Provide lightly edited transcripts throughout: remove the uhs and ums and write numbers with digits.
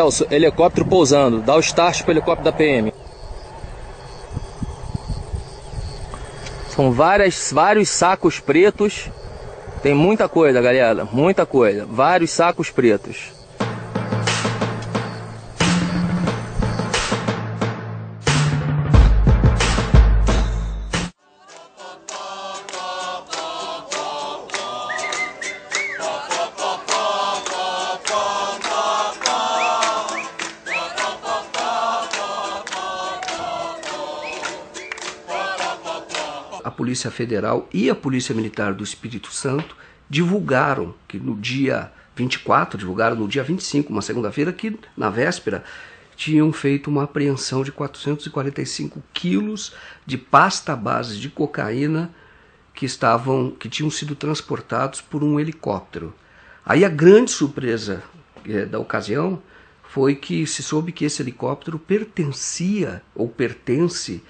Celso, helicóptero pousando. Dá o start pro helicóptero da PM. São vários sacos pretos. Tem muita coisa, galera. Muita coisa. Vários sacos pretos. A Polícia Federal e a Polícia Militar do Espírito Santo divulgaram que no dia 24, divulgaram no dia 25, uma segunda-feira, que na véspera tinham feito uma apreensão de 445 quilos de pasta base de cocaína que tinham sido transportados por um helicóptero. Aí a grande surpresa da ocasião foi que se soube que esse helicóptero pertencia ou pertence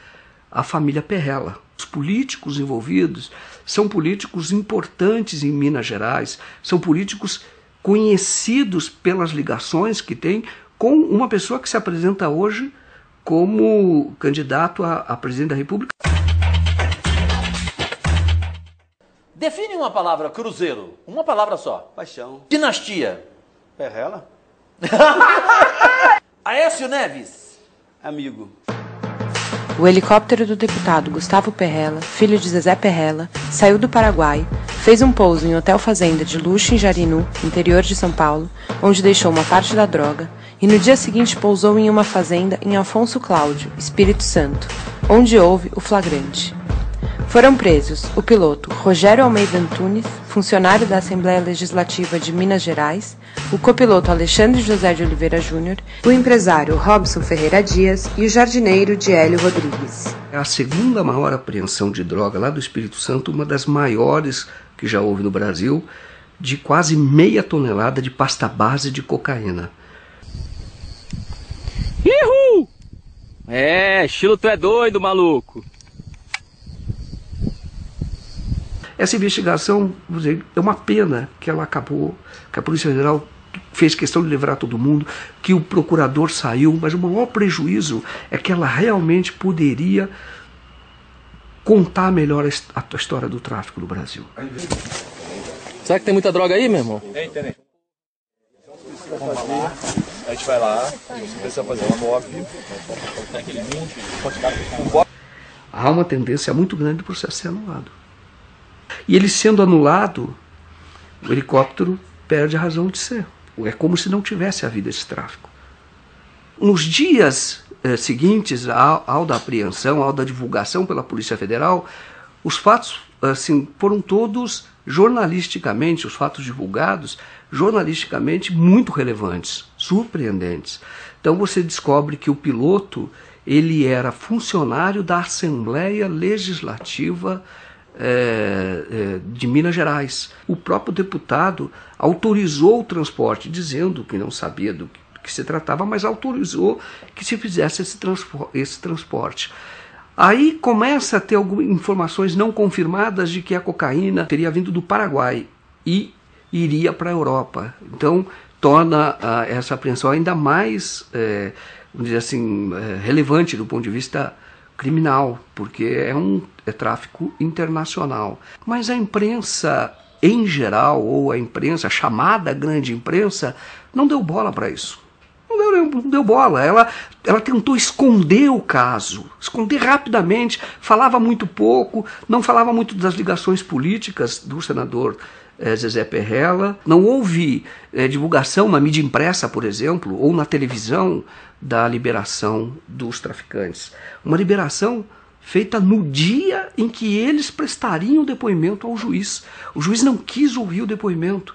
à família Perrella. Os políticos envolvidos são políticos importantes em Minas Gerais, são políticos conhecidos pelas ligações que tem com uma pessoa que se apresenta hoje como candidato a presidente da República. Define uma palavra, cruzeiro. Uma palavra só. Paixão. Dinastia. Perrella? Aécio Neves. Amigo. O helicóptero do deputado Gustavo Perrella, filho de Zezé Perrella, saiu do Paraguai, fez um pouso em hotel fazenda de luxo em Jarinu, interior de São Paulo, onde deixou uma parte da droga, e no dia seguinte pousou em uma fazenda em Afonso Cláudio, Espírito Santo, onde houve o flagrante. Foram presos o piloto Rogério Almeida Antunes, funcionário da Assembleia Legislativa de Minas Gerais, o copiloto Alexandre José de Oliveira Júnior, o empresário Robson Ferreira Dias e o jardineiro Diélio Rodrigues. É a segunda maior apreensão de droga lá do Espírito Santo, uma das maiores que já houve no Brasil, de quase meia tonelada de pasta base de cocaína. Ihu! Estilo tu é doido, maluco. Essa investigação, vou dizer, é uma pena que ela acabou, que a Polícia Federal fez questão de livrar todo mundo, que o procurador saiu, mas o maior prejuízo é que ela realmente poderia contar melhor a história do tráfico no Brasil. Será que tem muita droga aí, meu irmão? Tem. A gente vai lá, você precisa fazer um copy, naquele link, Há uma tendência muito grande do processo ser anulado. E ele sendo anulado, o helicóptero perde a razão de ser. É como se não tivesse havido esse tráfico. Nos dias seguintes ao da apreensão, ao da divulgação pela Polícia Federal, os fatos foram todos jornalisticamente, os fatos divulgados, jornalisticamente muito relevantes, surpreendentes. Então você descobre que o piloto ele era funcionário da Assembleia Legislativa de Minas Gerais. O próprio deputado autorizou o transporte, dizendo que não sabia do que se tratava, mas autorizou que se fizesse esse transporte. Aí começa a ter algumas informações não confirmadas de que a cocaína teria vindo do Paraguai e iria para a Europa. Então torna essa apreensão ainda mais, vamos dizer assim, relevante do ponto de vista criminal, porque é tráfico internacional. Mas a imprensa em geral, ou a imprensa, a chamada grande imprensa, não deu bola para isso. Não deu bola. Ela tentou esconder o caso, esconder rapidamente, falava muito pouco, não falava muito das ligações políticas do senador Zezé Perrella. Não houve divulgação na mídia impressa, por exemplo, ou na televisão da liberação dos traficantes. Uma liberação feita no dia em que eles prestariam o depoimento ao juiz. O juiz não quis ouvir o depoimento.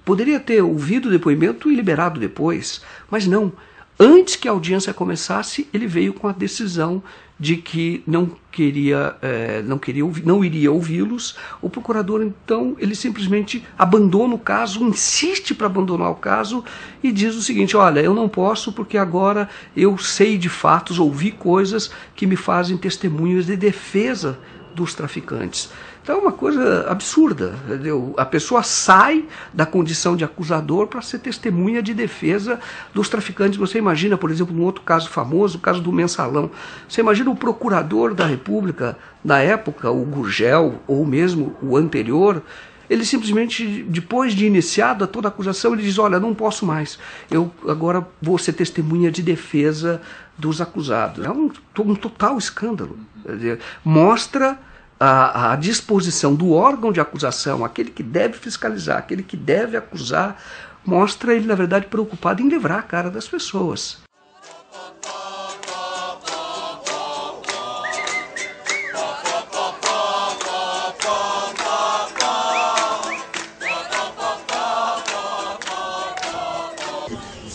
Poderia ter ouvido o depoimento e liberado depois, mas não. Antes que a audiência começasse, ele veio com a decisão de que não iria ouvi-los. O procurador, então, ele simplesmente abandona o caso, insiste para abandonar o caso e diz o seguinte: olha, eu não posso porque agora eu sei de fatos, ouvi coisas que me fazem testemunhas de defesa dos traficantes. Então é uma coisa absurda, entendeu? A pessoa sai da condição de acusador para ser testemunha de defesa dos traficantes. Você imagina, por exemplo, um outro caso famoso, o caso do Mensalão. Você imagina o procurador da República, na época, o Gurgel, ou mesmo o anterior, ele simplesmente, depois de iniciada toda a acusação, ele diz, olha, não posso mais, eu agora vou ser testemunha de defesa dos acusados. É um total escândalo. Quer dizer, mostra a disposição do órgão de acusação, aquele que deve fiscalizar, aquele que deve acusar, mostra ele, na verdade, preocupado em livrar a cara das pessoas.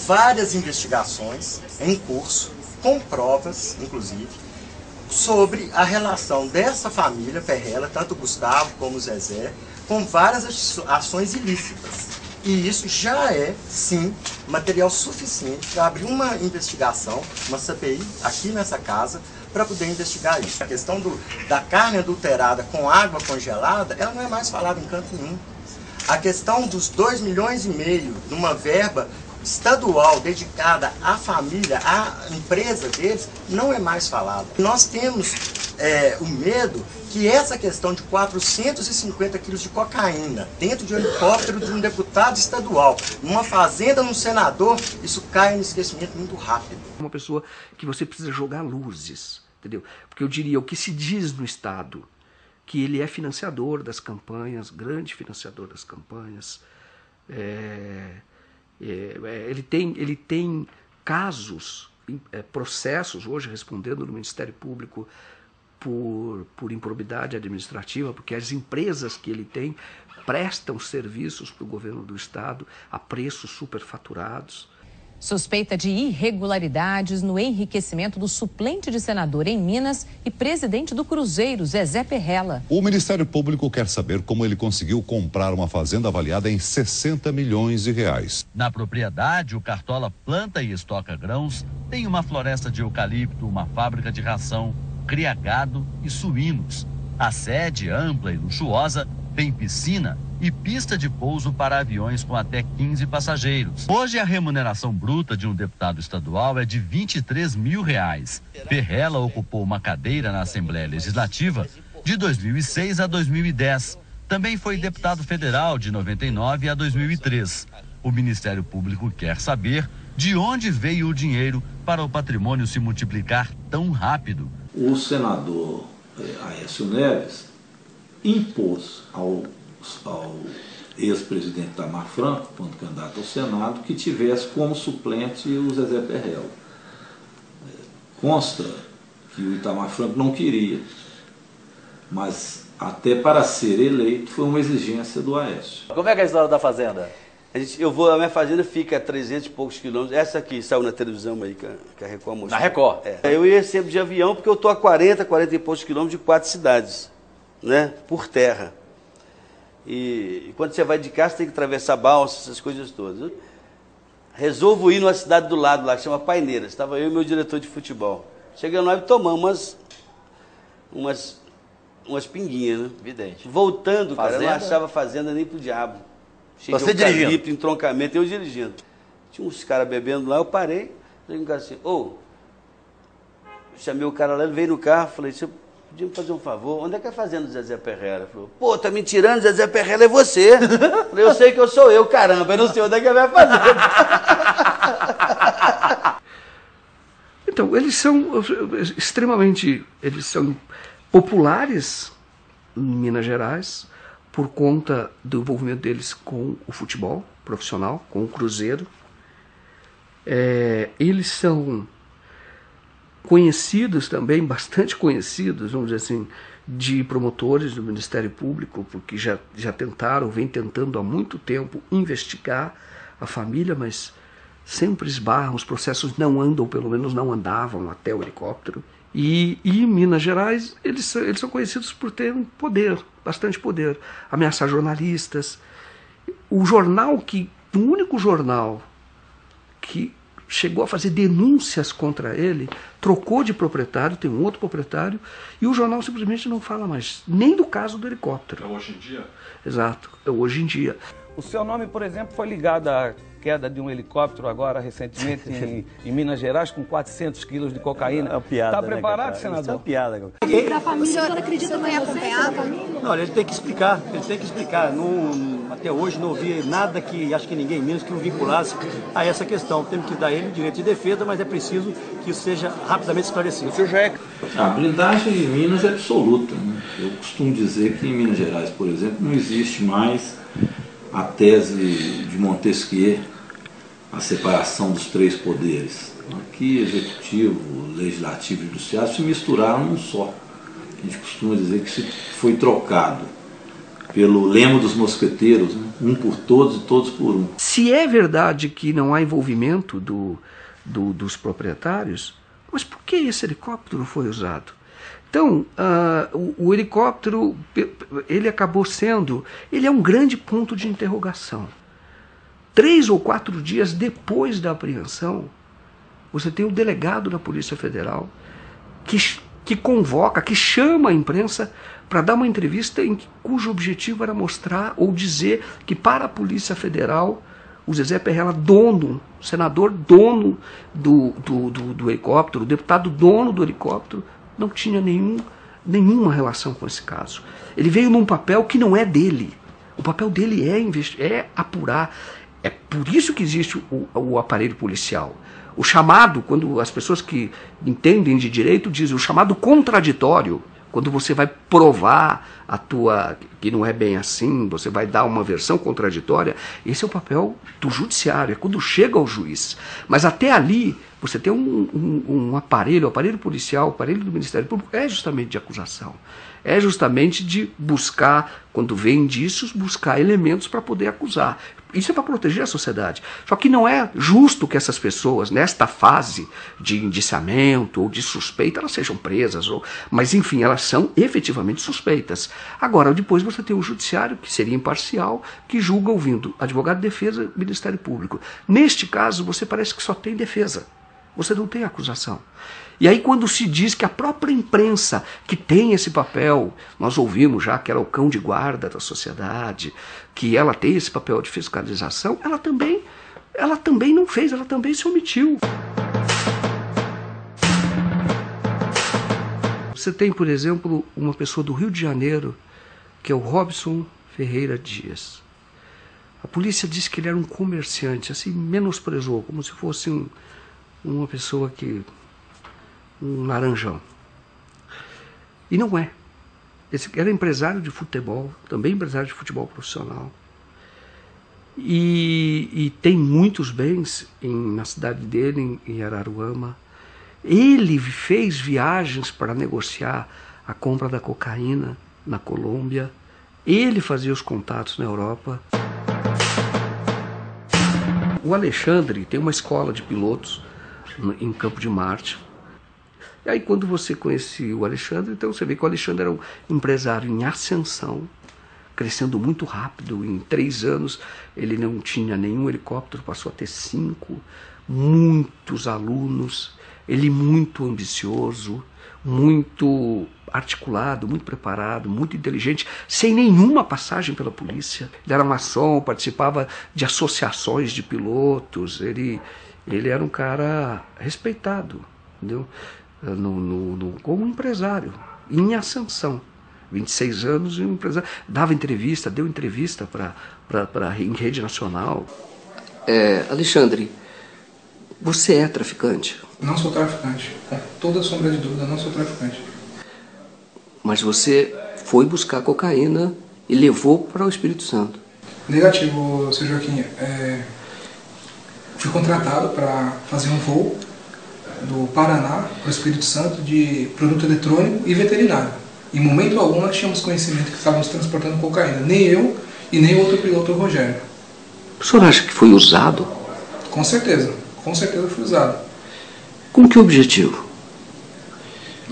Várias investigações em curso, com provas, inclusive, sobre a relação dessa família Perrella, tanto o Gustavo como o Zezé, com várias ações ilícitas. E isso já é, sim, material suficiente para abrir uma investigação, uma CPI, aqui nessa casa, para poder investigar isso. A questão da carne adulterada com água congelada, ela não é mais falada em canto nenhum. A questão dos 2,5 milhões numa verba estadual dedicada à família, à empresa deles, não é mais falado. Nós temos o medo que essa questão de 450 quilos de cocaína dentro de um helicóptero de um deputado estadual, numa fazenda, num senador, isso cai no esquecimento muito rápido. Uma pessoa que você precisa jogar luzes, entendeu? Porque eu diria, o que se diz no Estado, que ele é financiador das campanhas, grande financiador das campanhas, ele tem casos, processos hoje respondendo no Ministério Público por improbidade administrativa, porque as empresas que ele tem prestam serviços para o governo do Estado a preços superfaturados. Suspeita de irregularidades no enriquecimento do suplente de senador em Minas e presidente do Cruzeiro, Zezé Perrella. O Ministério Público quer saber como ele conseguiu comprar uma fazenda avaliada em 60 milhões de reais. Na propriedade, o Cartola planta e estoca grãos, tem uma floresta de eucalipto, uma fábrica de ração, cria gado e suínos. A sede, ampla e luxuosa, tem piscina e pista de pouso para aviões com até 15 passageiros. Hoje a remuneração bruta de um deputado estadual é de R$ 23 mil. Perrella ocupou uma cadeira na Assembleia Legislativa de 2006 a 2010. Também foi deputado federal de 99 a 2003. O Ministério Público quer saber de onde veio o dinheiro para o patrimônio se multiplicar tão rápido. O senador Aécio Neves impôs ao ex-presidente Itamar Franco, quando candidato ao Senado, que tivesse como suplente o Zezé Perrella. Consta que o Itamar Franco não queria, mas até para ser eleito foi uma exigência do Aécio. Como é que é a história da fazenda? A minha fazenda fica a 300 e poucos quilômetros. Essa aqui saiu na televisão aí, que a Record mostrou. Na Record? Eu ia sempre de avião, porque eu estou a 40 e poucos quilômetros de 4 cidades, né? Por terra. E quando você vai de carro, você tem que atravessar balsa, essas coisas todas. Resolvo ir numa cidade do lado lá, que chama Paineiras. Estava eu e meu diretor de futebol. Chegando lá e tomamos umas pinguinhas, né? Evidente. Voltando, fazenda? Cara, eu não achava fazenda nem pro diabo. Cheio Você de eucalipto, dirigindo? entroncamento, eu dirigindo. Tinha uns caras bebendo lá, eu parei, falei assim, chamei o cara lá, ele veio no carro, falei, você podia me fazer um favor, onde é que é a fazenda do Zezé Perrella? Ele falou, pô, tá me tirando, Zezé Perrella é você. Falei, eu sei que eu sou eu, caramba, eu não sei onde é que é a minha fazenda. Então, eles são populares em Minas Gerais, por conta do envolvimento deles com o futebol profissional, com o Cruzeiro. Eles são conhecidos também, bastante conhecidos, vamos dizer assim, de promotores do Ministério Público, porque já vem tentando há muito tempo investigar a família, mas sempre esbarram, os processos não andam, pelo menos não andavam até o helicóptero. E em Minas Gerais, eles são conhecidos por terem poder, bastante poder, ameaçar jornalistas. O único jornal que chegou a fazer denúncias contra ele, trocou de proprietário, tem um outro proprietário, e o jornal simplesmente não fala mais nem do caso do helicóptero. É hoje em dia? Exato, é hoje em dia. O seu nome, por exemplo, foi ligado à queda de um helicóptero agora recentemente em Minas Gerais com 400 quilos de cocaína. É uma piada, está preparado, né, senador? Isso é uma piada. O senhor acredita que vai acompanhar a família? Não, ele tem que explicar, até hoje não ouvi nada que, acho que ninguém menos que o vinculasse a essa questão. Temos que dar ele o direito de defesa, mas é preciso que isso seja rapidamente esclarecido. O senhor já é... A blindagem em Minas é absoluta, né? Eu costumo dizer que em Minas Gerais, por exemplo, não existe mais a tese de Montesquieu, a separação dos três poderes. Aqui, executivo, legislativo e judiciário se misturaram num só. A gente costuma dizer que se foi trocado pelo lema dos mosqueteiros, né? Um por todos e todos por um. Se é verdade que não há envolvimento dos proprietários, mas por que esse helicóptero foi usado? Então, o helicóptero, ele acabou sendo, ele é um grande ponto de interrogação. 3 ou 4 dias depois da apreensão, você tem o delegado da Polícia Federal que convoca, que chama a imprensa para dar uma entrevista cujo objetivo era mostrar ou dizer que para a Polícia Federal, o Zezé Perrella, dono, senador dono do helicóptero, o deputado dono do helicóptero, não tinha nenhuma relação com esse caso. Ele veio num papel que não é dele. O papel dele é apurar. É por isso que existe o aparelho policial. O chamado, quando as pessoas que entendem de direito dizem, o chamado contraditório, quando você vai provar que não é bem assim, você vai dar uma versão contraditória, esse é o papel do judiciário, é quando chega ao juiz. Mas até ali, você tem um aparelho, o aparelho policial, o aparelho do Ministério Público, é justamente de acusação. É justamente de buscar, quando vem indícios, buscar elementos para poder acusar. Isso é para proteger a sociedade. Só que não é justo que essas pessoas, nesta fase de indiciamento ou de suspeita, elas sejam presas. Mas, enfim, elas são efetivamente suspeitas. Agora, depois você tem o judiciário, que seria imparcial, que julga ouvindo advogado de defesa e Ministério Público. Neste caso, você parece que só tem defesa. Você não tem acusação. E aí quando se diz que a própria imprensa que tem esse papel, nós ouvimos já que ela é o cão de guarda da sociedade, que ela tem esse papel de fiscalização, ela também não fez, ela também se omitiu. Você tem, por exemplo, uma pessoa do Rio de Janeiro, que é o Robson Ferreira Dias. A polícia disse que ele era um comerciante, assim, menosprezou, como se fosse uma pessoa um laranjão. E não é. Esse era empresário de futebol, também empresário de futebol profissional. E tem muitos bens na cidade dele, em Araruama. Ele fez viagens para negociar a compra da cocaína na Colômbia. Ele fazia os contatos na Europa. O Alexandre tem uma escola de pilotos em Campo de Marte. E aí quando você conhecia o Alexandre, então você vê que o Alexandre era um empresário em ascensão, crescendo muito rápido. Em 3 anos ele não tinha nenhum helicóptero, passou a ter 5, muitos alunos, ele muito ambicioso, muito articulado, muito preparado, muito inteligente, sem nenhuma passagem pela polícia. Ele era maçom, participava de associações de pilotos, ele era um cara respeitado, entendeu? Como empresário, em ascensão. 26 anos e um empresário. Deu entrevista em rede nacional. Alexandre, você é traficante? Não sou traficante. Com toda sombra de dúvida, não sou traficante. Mas você foi buscar cocaína e levou para o Espírito Santo? Negativo, seu Joaquim. Fui contratado para fazer um voo do Paraná para o Espírito Santo de produto eletrônico e veterinário. Em momento algum nós tínhamos conhecimento que estávamos transportando cocaína. Nem eu e nem outro piloto, o Rogério. O senhor acha que foi usado? Com certeza foi usado. Com que objetivo?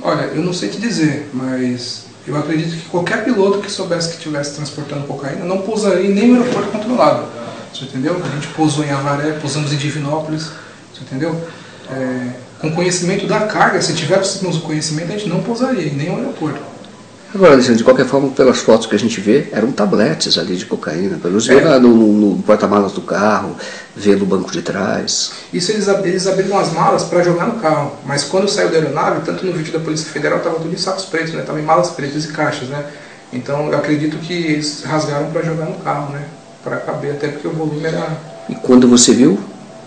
Olha, eu não sei te dizer, mas eu acredito que qualquer piloto que soubesse que estivesse transportando cocaína não pousaria em nenhum aeroporto controlado. Você entendeu? A gente pousou em Avaré, pousamos em Divinópolis Você entendeu? Com conhecimento da carga, se tivéssemos o conhecimento, a gente não pousaria em nenhum aeroporto. Agora, Alexandre, de qualquer forma, pelas fotos que a gente vê, eram tabletes ali de cocaína. Pelos vê no porta-malas do carro, vê no banco de trás. Isso eles abriram as malas para jogar no carro. Mas quando saiu da aeronave, tanto no vídeo da Polícia Federal, estava tudo em sacos pretos, né? Estava em malas pretas e caixas, né? Então eu acredito que eles rasgaram para jogar no carro, né? Para caber, até porque o volume era... E quando você viu?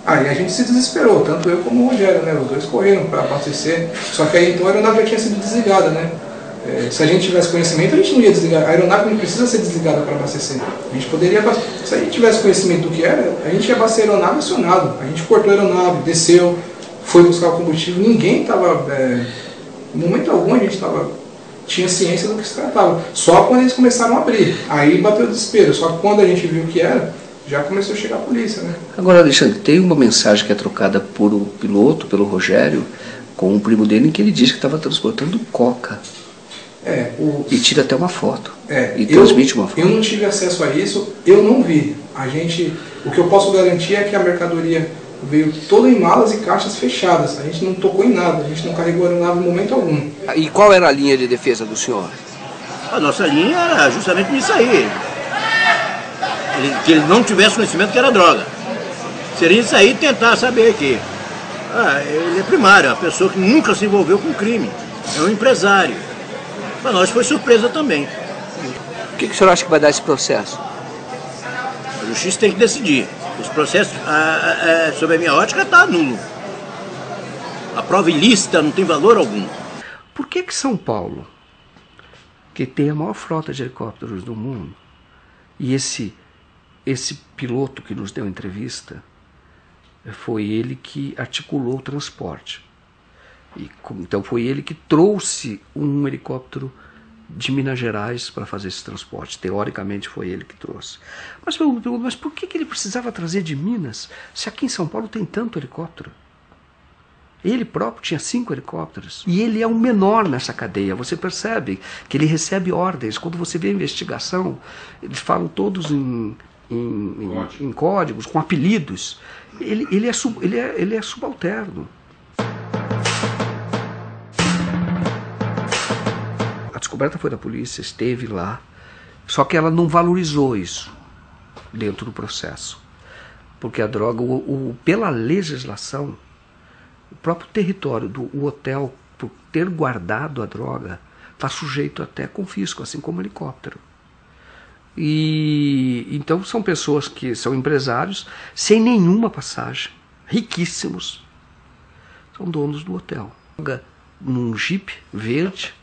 Aí a gente se desesperou, tanto eu como o Rogério, né? Os dois correram para abastecer. Só que aí então a aeronave já tinha sido desligada, né? Se a gente tivesse conhecimento, a gente não ia desligar. A aeronave não precisa ser desligada para abastecer. A gente poderia abastecer. Se a gente tivesse conhecimento do que era, a gente ia abastecer a aeronave acionado. A gente cortou a aeronave, desceu, foi buscar o combustível. Ninguém estava... em momento algum a gente tinha ciência do que se tratava. Só quando eles começaram a abrir. Aí bateu o desespero. Só que quando a gente viu o que era, já começou a chegar a polícia, né? Agora, Alexandre, tem uma mensagem que é trocada por o piloto, pelo Rogério, com o primo dele, em que ele diz que estava transportando coca. E tira até uma foto. E transmite uma foto. Eu não tive acesso a isso, eu não vi. O que eu posso garantir é que a mercadoria veio toda em malas e caixas fechadas. A gente não tocou em nada, a gente não carregou a aeronave em momento algum. E qual era a linha de defesa do senhor? A nossa linha era justamente nisso aí. Que ele não tivesse conhecimento que era droga. Seria isso aí tentar saber que ele é primário, é uma pessoa que nunca se envolveu com crime. É um empresário. Para nós foi surpresa também. O que o senhor acha que vai dar esse processo? A justiça tem que decidir. Os processos, sob a minha ótica, está nulo. A prova ilícita não tem valor algum. Por que São Paulo, que tem a maior frota de helicópteros do mundo, e esse piloto que nos deu entrevista, foi ele que articulou o transporte. Então foi ele que trouxe um helicóptero de Minas Gerais para fazer esse transporte. Teoricamente foi ele que trouxe. Mas eu pergunto, mas por que ele precisava trazer de Minas, se aqui em São Paulo tem tanto helicóptero? Ele próprio tinha 5 helicópteros. E ele é o menor nessa cadeia. Você percebe que ele recebe ordens. Quando você vê a investigação, eles falam todos em códigos, com apelidos. Ele é subalterno. A descoberta foi da polícia, esteve lá, só que ela não valorizou isso dentro do processo. Porque a droga, pela legislação, o próprio território do hotel, por ter guardado a droga, está sujeito até confisco, assim como o helicóptero. E então são pessoas que são empresários sem nenhuma passagem, riquíssimos, são donos do hotel. Num Jeep verde,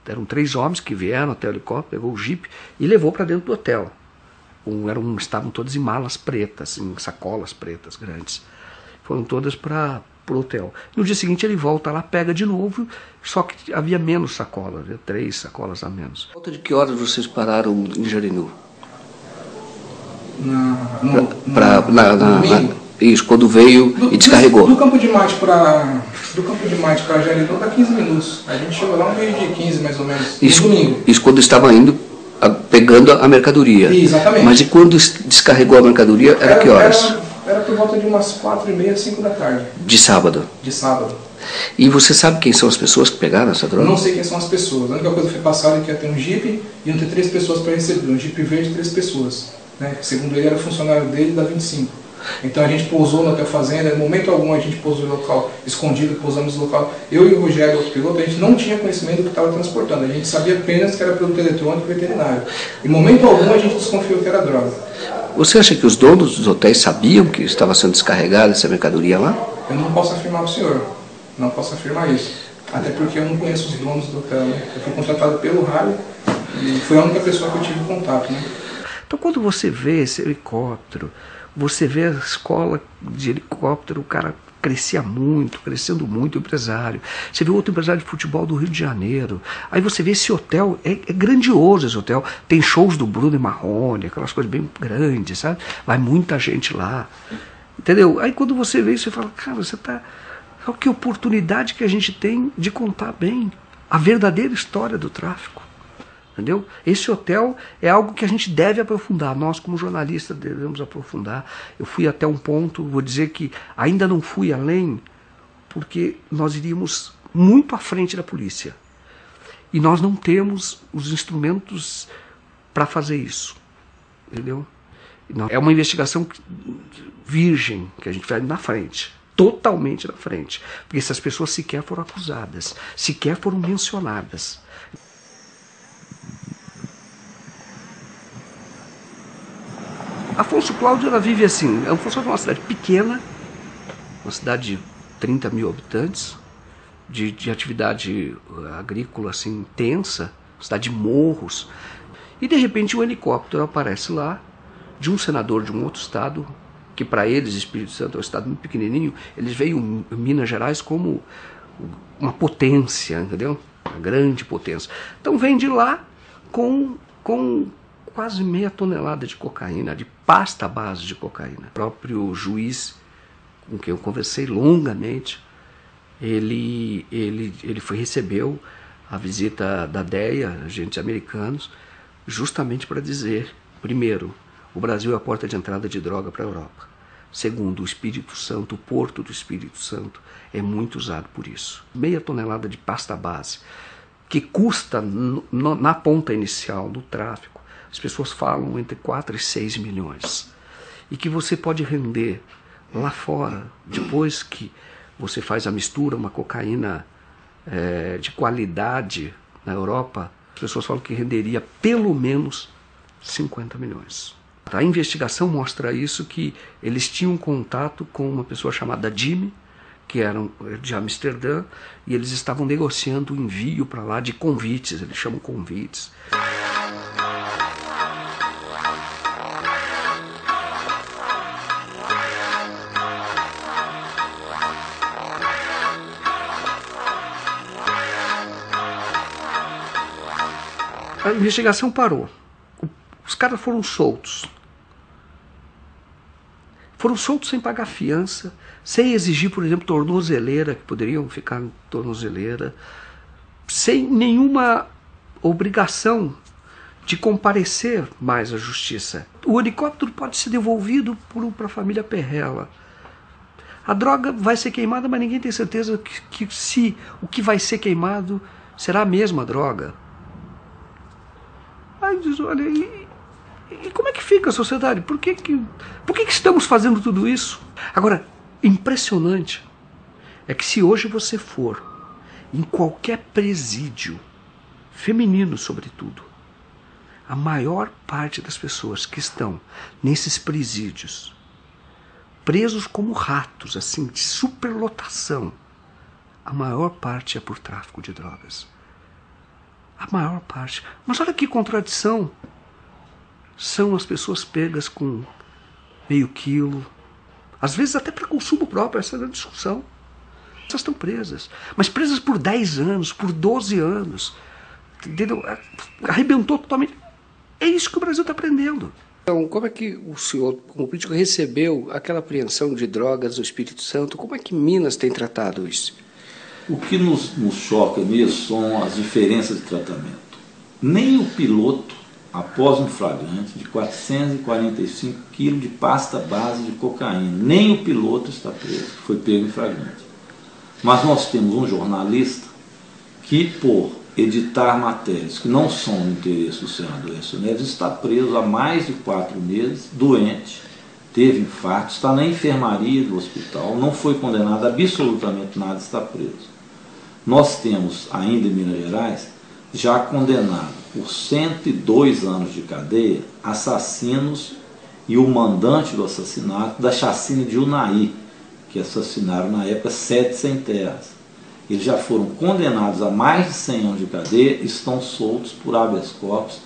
eram 3 homens que vieram até o helicóptero, pegou o Jeep e levou para dentro do hotel. Estavam todos em malas pretas, em sacolas pretas grandes. Foram todas para o hotel. No dia seguinte ele volta lá, pega de novo, só que havia menos sacolas, havia 3 sacolas a menos. Volta de que horas vocês pararam em Jarinu? Isso, quando veio e descarregou. Do Campo de Marte para Jarinu dá 15 minutos. A gente chegou lá um meio de 15 mais ou menos, no domingo. Isso quando estava indo, pegando a mercadoria. Exatamente. Mas e quando descarregou a mercadoria, era que horas? Era por volta de umas 4h30, 5 da tarde. De sábado? De sábado. E você sabe quem são as pessoas que pegaram essa droga? Não sei quem são as pessoas. A única coisa que foi passada é que ia ter um Jeep e iam ter 3 pessoas para receber. Um Jeep verde e 3 pessoas. Né? Segundo ele, era funcionário dele da 25. Então a gente pousou no Hotel Fazenda. Em momento algum a gente pousou no local escondido, pousamos no local. Eu e o Rogério, outro piloto, a gente não tinha conhecimento do que estava transportando. A gente sabia apenas que era produto eletrônico e veterinário. Em momento algum a gente desconfiou que era droga. Você acha que os donos dos hotéis sabiam que estava sendo descarregada essa mercadoria lá? Eu não posso afirmar para o senhor. Não posso afirmar isso. Até porque eu não conheço os donos do hotel. Né? Eu fui contratado pelo rádio e foi a única pessoa que eu tive contato. Né? Então quando você vê esse helicóptero, você vê a escola de helicóptero, o cara crescendo muito, empresário. Você vê outro empresário de futebol do Rio de Janeiro. Aí você vê esse hotel, é grandioso esse hotel. Tem shows do Bruno e Marrone, aquelas coisas bem grandes, sabe? Vai muita gente lá. Entendeu? Aí quando você vê isso, você fala, cara, você tá... Olha que oportunidade que a gente tem de contar bem a verdadeira história do tráfico. Entendeu? Esse hotel é algo que a gente deve aprofundar, nós como jornalistas devemos aprofundar. Eu fui até um ponto, vou dizer que ainda não fui além, porque nós iríamos muito à frente da polícia. E nós não temos os instrumentos para fazer isso. Entendeu? É uma investigação virgem que a gente vai na frente. Totalmente na frente. Porque essas pessoas sequer foram acusadas, sequer foram mencionadas. Afonso Cláudio, ela vive assim. Afonso Cláudio é uma cidade pequena, uma cidade de 30 mil habitantes, de atividade agrícola assim, intensa, cidade de morros. E de repente um helicóptero aparece lá, de um senador de um outro estado, que para eles, Espírito Santo é um estado muito pequenininho, eles veem Minas Gerais como uma potência, entendeu? Uma grande potência. Então vem de lá com quase meia tonelada de cocaína, de pasta base de cocaína. O próprio juiz, com quem eu conversei longamente, ele recebeu a visita da DEA, agentes americanos, justamente para dizer, primeiro, o Brasil é a porta de entrada de droga para a Europa. Segundo, o Espírito Santo, o Porto do Espírito Santo, é muito usado por isso. Meia tonelada de pasta base, que custa, na ponta inicial do tráfico, as pessoas falam entre 4 e 6 milhões. E que você pode render lá fora, depois que você faz a mistura, uma cocaína de qualidade na Europa, as pessoas falam que renderia pelo menos 50 milhões. A investigação mostra isso, que eles tinham contato com uma pessoa chamada Jimmy, que era de Amsterdã, e eles estavam negociando o envio para lá de convites, eles chamam convites. A investigação parou. Os caras foram soltos. Foram soltos sem pagar fiança, sem exigir, por exemplo, tornozeleira, que poderiam ficar em tornozeleira, sem nenhuma obrigação de comparecer mais à justiça. O helicóptero pode ser devolvido para a família Perrella. A droga vai ser queimada, mas ninguém tem certeza que se o que vai ser queimado será a mesma droga. Aí diz, olha, e como é que fica a sociedade? Por que estamos fazendo tudo isso? Agora, impressionante é que se hoje você for em qualquer presídio, feminino sobretudo, a maior parte das pessoas que estão nesses presídios, presos como ratos, assim, de superlotação, a maior parte é por tráfico de drogas. A maior parte. Mas olha que contradição. São as pessoas pegas com meio quilo, às vezes até para consumo próprio, essa é a discussão. Essas estão presas, mas presas por 10 anos, por 12 anos. Entendeu? Arrebentou totalmente. É isso que o Brasil está aprendendo. Então, como é que o senhor, como político, recebeu aquela apreensão de drogas no Espírito Santo? Como é que Minas tem tratado isso? O que nos choca mesmo são as diferenças de tratamento. Nem o piloto, após um flagrante de 445 quilos de pasta base de cocaína, nem o piloto está preso, foi pego em flagrante. Mas nós temos um jornalista que, por editar matérias que não são do interesse do senador Aécio Neves, está preso há mais de 4 meses, doente, teve infarto, está na enfermaria do hospital, não foi condenado a absolutamente nada, está preso. Nós temos ainda em Minas Gerais, já condenado por 102 anos de cadeia, assassinos e o mandante do assassinato da chacina de Unai, que assassinaram na época 7 sem-terras. Eles já foram condenados a mais de 100 anos de cadeia e estão soltos por habeas corpus,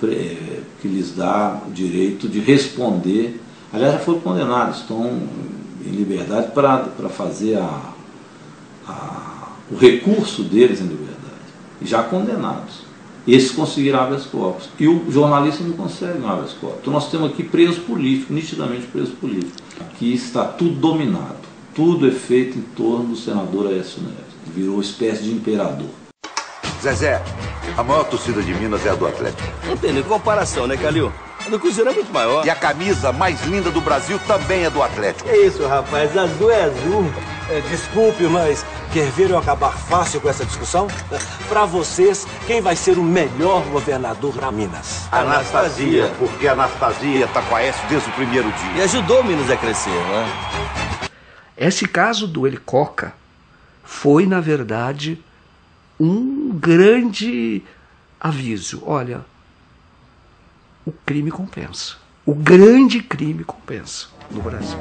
que lhes dá o direito de responder. Aliás, já foram condenados, estão em liberdade para fazer o recurso deles em liberdade, já condenados. Esses conseguiram habeas corpus. E o jornalista não consegue um habeas corpus. Então nós temos aqui preso político, nitidamente preso político. Aqui está tudo dominado. Tudo é feito em torno do senador Aécio Neves. Virou espécie de imperador. Zezé, a maior torcida de Minas é a do Atlético. Não tem nem comparação, né, Calil? A do Cruzeiro é muito maior. E a camisa mais linda do Brasil também é do Atlético. É isso, rapaz. Azul é azul. Desculpe, mas quer ver eu acabar fácil com essa discussão? Para vocês, quem vai ser o melhor governador da Minas? Anastasia, porque a Anastasia está com a Aécio desde o primeiro dia. E ajudou Minas a crescer, né? Esse caso do Helicoca foi, na verdade, um grande aviso. Olha, o crime compensa. O grande crime compensa no Brasil.